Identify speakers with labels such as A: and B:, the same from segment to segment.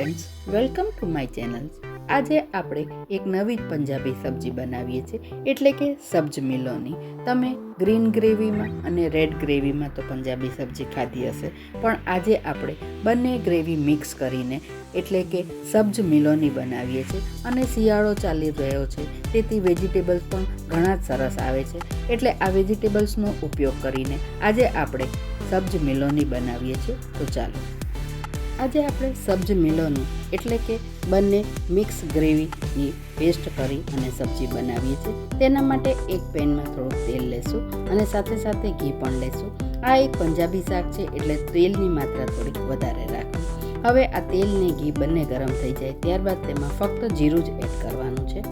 A: Friends, welcome to my channel. આજે આપણે એક નવી જ પંજાબી સબ્જી બનાવીએ છીએ, એટલે કે સબ્જ મિલોની. તમે ગ્રીન ગ્રેવીમાં અને રેડ ગ્રેવીમાં તો પંજાબી સબ્જી ખાધી હશે, પણ આજે આપણે બંને ગ્રેવી મિક્સ કરીને એટલે કે સબ્જ મિલોની બનાવીએ છીએ. અને શિયાળો ચાલી રહ્યો છે, તેથી વેજીટેબલ્સ પણ ઘણા જ સરસ આવે છે. એટલે આ વેજીટેબલ્સનો ઉપયોગ કરીને આજે આપણે સબ્જ મિલોની બનાવીએ છીએ. તો ચાલો આજે આપણે સબ્જ મિલોની એટલે કે બંને મિક્સ ગ્રેવીની પેસ્ટ કરી અને સબ્જી બનાવીએ છીએ. તેના માટે એક પેનમાં થોડુંક તેલ લેશું અને સાથે સાથે ઘી પણ લેશું. આ એક પંજાબી શાક છે, એટલે તેલની માત્રા થોડીક વધારે રાખવી. હવે આ તેલને ઘી બંને ગરમ થઈ જાય ત્યારબાદ તેમાં ફક્ત જીરું જ એડ કરવાનું છે.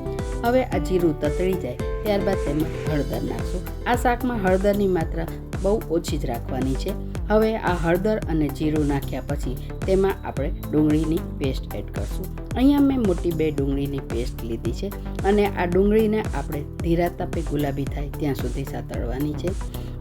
A: હવે આ જીરું તતળી જાય ત્યારબાદ તેમાં હળદર નાખશું. આ શાકમાં હળદરની માત્રા બહુ ઓછી જ રાખવાની છે. હવે આ હળદર અને જીરું નાખ્યા પછી તેમાં આપણે ડુંગળીની પેસ્ટ એડ કરશું. અહીંયા મેં મોટી 2 ડુંગળીની પેસ્ટ લીધી છે અને આ ડુંગળીને આપણે ધીરા તાપે ગુલાબી થાય ત્યાં સુધી સાતળવાની છે.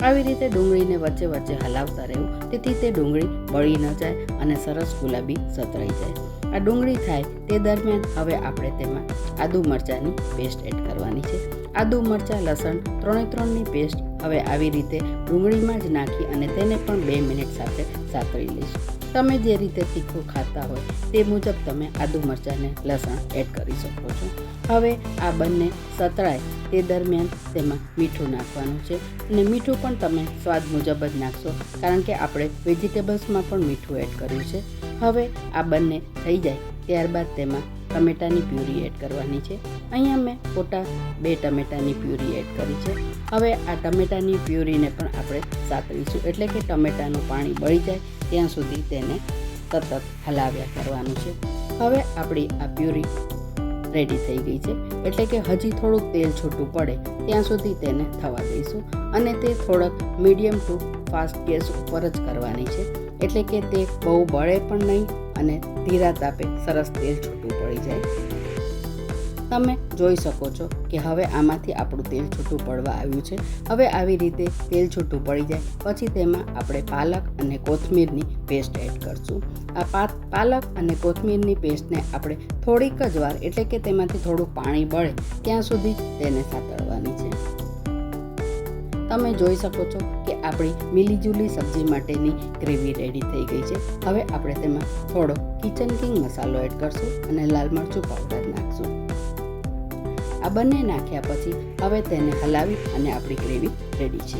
A: આવી રીતે ડુંગળીને વચ્ચે વચ્ચે હલાવતા રહેવું, તેથી તે ડુંગળી બળી ન જાય અને સરસ ગુલાબી સતરાઈ જાય. આ ડુંગળી થાય તે દરમિયાન હવે આપણે તેમાં આદુ મરચાંની પેસ્ટ એડ કરવાની છે. આદુ મરચાં લસણ 3ની પેસ્ટ હવે આવી રીતે ડુંગળીમાં જ નાખી અને તેને પણ 2 મિનિટ સાથે સાતળી લઈશું. તમે જે રીતે તીખું ખાતા હોય તે મુજબ તમે આદુ મરચાંને લસણ એડ કરી શકો છો. હવે આ બંને સતળાય તે દરમિયાન તેમાં મીઠું નાખવાનું છે અને મીઠું પણ તમે સ્વાદ મુજબ જ નાખશો, કારણ કે આપણે વેજીટેબલ્સમાં પણ મીઠું એડ કર્યું છે. હવે આ બંને થઈ જાય ત્યારબાદ તેમાં ટમેટાની પ્યુરી એડ કરવાની છે. અહીંયા મેં ખોટા 2 ટમેટાની પ્યુરી એડ કરી છે. હવે આ ટમેટાની પ્યુરીને પણ આપણે સાતળીશું, એટલે કે ટમેટાનું પાણી બળી જાય ત્યાં સુધી તેને સતત હલાવ્યા કરવાનું છે. હવે આપણી આ પ્યુરી રેડી થઈ ગઈ છે, એટલે કે હજી થોડુંક તેલ છૂટું પડે ત્યાં સુધી તેને થવા દઈશું અને તે થોડોક મીડિયમ ટુ ફાસ્ટ ગેસ ઉપર જ કરવાની છે, એટલે કે તે બહુ બળે પણ નહીં અને ધીરા તાપે સરસ તેલ છૂટું પડી જાય. તમે જોઈ શકો છો કે હવે આમાંથી આપણું તેલ છૂટું પડવા આવ્યું છે. હવે આવી રીતે તેલ છૂટું પડી જાય પછી તેમાં આપણે પાલક અને કોથમીરની પેસ્ટ એડ કરશું. આ પાલક અને કોથમીરની પેસ્ટને આપણે થોડીક જ વાર, એટલે કે તેમાંથી થોડું પાણી બળે ત્યાં સુધી તેને સાતળવાની છે. તમે જોઈ શકો છો કે આપણી મિલીજુલી સબ્જી માટેની ગ્રેવી રેડી થઈ ગઈ છે. હવે આપણે તેમાં થોડો કિચન કિંગ મસાલો એડ કરશું અને લાલ મરચું પાવડર નાખશું. આ બંને નાખ્યા પછી હવે તેને હલાવી અને આપણી ગ્રેવી રેડી છે.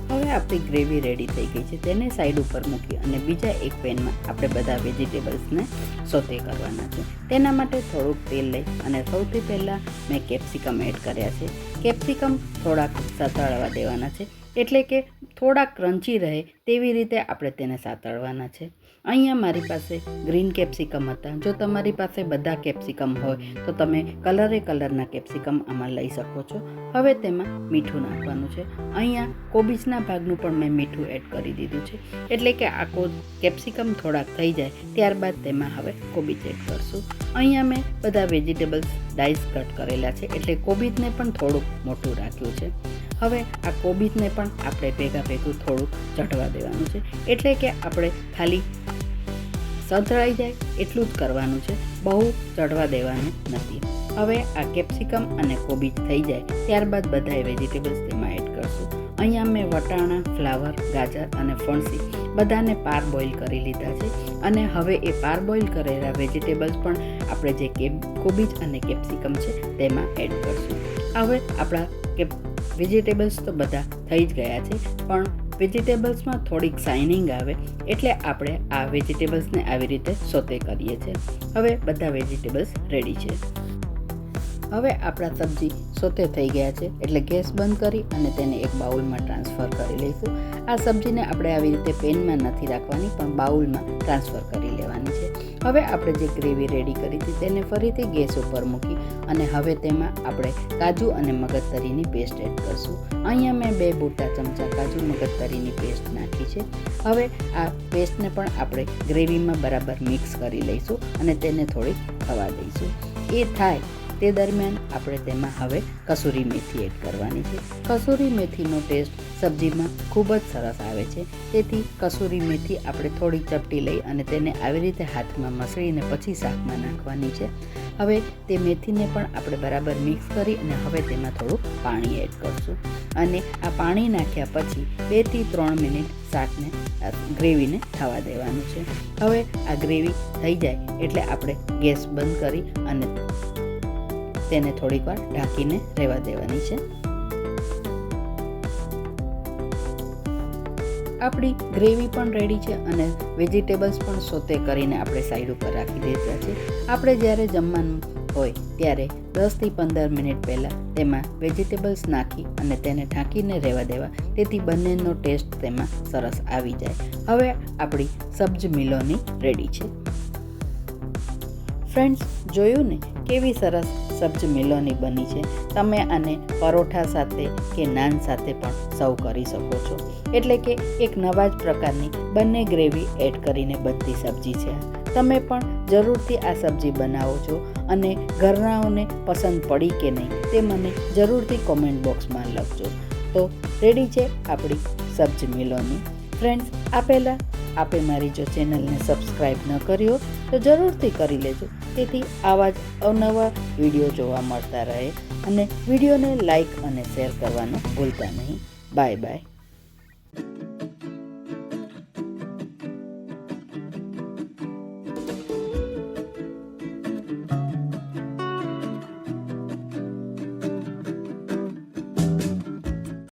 A: હવે આપણી ગ્રેવી રેડી થઈ ગઈ છે. તેને સાઈડ ઉપર મૂકી અને બીજા એક પેનમાં આપણે બધા વેજીટેબલ્સને સોતે કરવાના છે. તેના માટે થોડુંક તેલ લઈ અને સૌથી પહેલાં મેં કેપ્સિકમ એડ કર્યા છે. કેપ્સિકમ થોડાક સાતળવા દેવાના છે, એટલે કે થોડાક ક્રન્ચી રહે તેવી રીતે આપણે તેને સાતળવાના છે. અહીંયા મારી પાસે ગ્રીન કેપ્સિકમ હતા. જો તમારી પાસે બધા કેપ્સિકમ હોય તો તમે કલરના કેપ્સિકમ આમાં લઈ શકો છો. હવે તેમાં મીઠું નાખવાનું છે. અહીંયા કોબીજના ભાગનું પણ મેં મીઠું એડ કરી દીધું છે, એટલે કે આ કેપ્સિકમ થોડાક થઈ જાય ત્યારબાદ તેમાં હવે કોબીજ એડ કરશું. અહીંયા મેં બધા વેજીટેબલ્સ ડાઈસ કટ કરેલા છે, એટલે કોબીજને પણ થોડુંક મોટું રાખ્યું છે. હવે આ કોબીજને પણ આપણે ભેગું થોડુંક ચઢવા દેવાનું છે, એટલે કે આપણે ખાલી સતળાઈ જાય એટલું જ કરવાનું છે, બહુ ચઢવા દેવાનું નથી. હવે આ કેપ્સિકમ અને કોબીજ થઈ જાય ત્યારબાદ બધાય વેજીટેબલ્સ તેમાં એડ કરશું. અહીંયા મેં વટાણા, ફ્લાવર, ગાજર અને ફણસી બધાને પાર બોઇલ કરી લીધા છે અને હવે એ પાર બોઇલ કરેલા વેજીટેબલ્સ પણ આપણે જે કોબીજ અને કેપ્સિકમ છે તેમાં એડ કરશું. હવે આપણા વેજીટેબલ્સ તો બધા થઈ જ ગયા છે, પણ વેજીટેબલ્સમાં થોડીક શાઇનિંગ આવે એટલે આપણે આ વેજીટેબલ્સને આવી રીતે સોતે કરીએ છીએ. હવે બધા વેજીટેબલ્સ રેડી છે. હવે આપણા સબ્જી સોતે થઈ ગયા છે, એટલે ગેસ બંધ કરી અને તેને એક બાઉલમાં ટ્રાન્સફર કરી લઈશું. આ સબ્જીને આપણે આવી રીતે પેનમાં નથી રાખવાની, પણ બાઉલમાં ટ્રાન્સફર કરી લેવાની છે. હવે આપણે જે ગ્રેવી રેડી કરી હતી તેને ફરીથી ગેસ ઉપર મૂકી અને હવે તેમાં આપણે કાજુ અને મગજતરીની પેસ્ટ એડ કરશું. અહીંયા મેં 2 મોટા ચમચા કાજુ મગજતરીની પેસ્ટ નાખી છે. હવે આ પેસ્ટને પણ આપણે ગ્રેવીમાં બરાબર મિક્સ કરી લઈશું અને તેને થોડીક થવા દઈશું. એ થાય તે દરમિયાન આપણે તેમાં હવે કસૂરી મેથી એડ કરવાની છે. કસૂરી મેથીનો ટેસ્ટ સબ્જીમાં ખૂબ જ સરસ આવે છે, તેથી કસૂરી મેથી આપણે થોડી ચપટી લઈ અને તેને આવી રીતે હાથમાં મસળીને પછી શાકમાં નાખવાની છે. હવે તે મેથીને પણ આપણે બરાબર મિક્સ કરી અને હવે તેમાં થોડું પાણી એડ કરશું અને આ પાણી નાખ્યા પછી 2 થી 3 મિનિટ શાકને ગ્રેવીને થવા દેવાનું છે. હવે આ ગ્રેવી થઈ જાય એટલે આપણે ગેસ બંધ કરી અને તેને થોડીક વાર ઢાંકીને રહેવા દેવાની છે. આપણી ગ્રેવી પણ રેડી છે અને વેજીટેબલ્સ પણ સોતે કરીને આપણે સાઈડ ઉપર રાખી દીધા છે. આપણે જ્યારે જમવાનું હોય ત્યારે 10 થી 15 મિનિટ પહેલાં તેમાં વેજીટેબલ્સ નાખી અને તેને ઢાંકીને રહેવા દેવા, તેથી બંનેનો ટેસ્ટ તેમાં સરસ આવી જાય. હવે આપણી સબ્જ મિલોની રેડી છે. ફ્રેન્ડ્સ, જોયું ને કેવી સરસ સબ્જ મિલોની બની છે. તમે આને પરોઠા સાથે કે નાન સાથે પણ સર્વ કરી શકો છો. એટલે કે એક નવા જ પ્રકારની બંને ગ્રેવી એડ કરીને બનતી સબ્જી છે. તમે પણ જરૂરથી આ સબ્જી બનાવો છો અને ઘરનાઓને પસંદ પડી કે નહીં તે મને જરૂરથી કોમેન્ટ બોક્સમાં લખજો. તો રેડી છે આપણી સબ્જ મિલોની. ફ્રેન્ડ્સ, આ પહેલાં આપે મારી જો ચેનલને સબસ્ક્રાઈબ ન કર્યો તો જરૂરથી કરી લેજો, તેથી આવા જ અવનવા વિડીયો જોવા મળતા રહે. અને વિડીયોને લાઈક અને શેર કરવાનું ભૂલતા નહીં. Bye bye.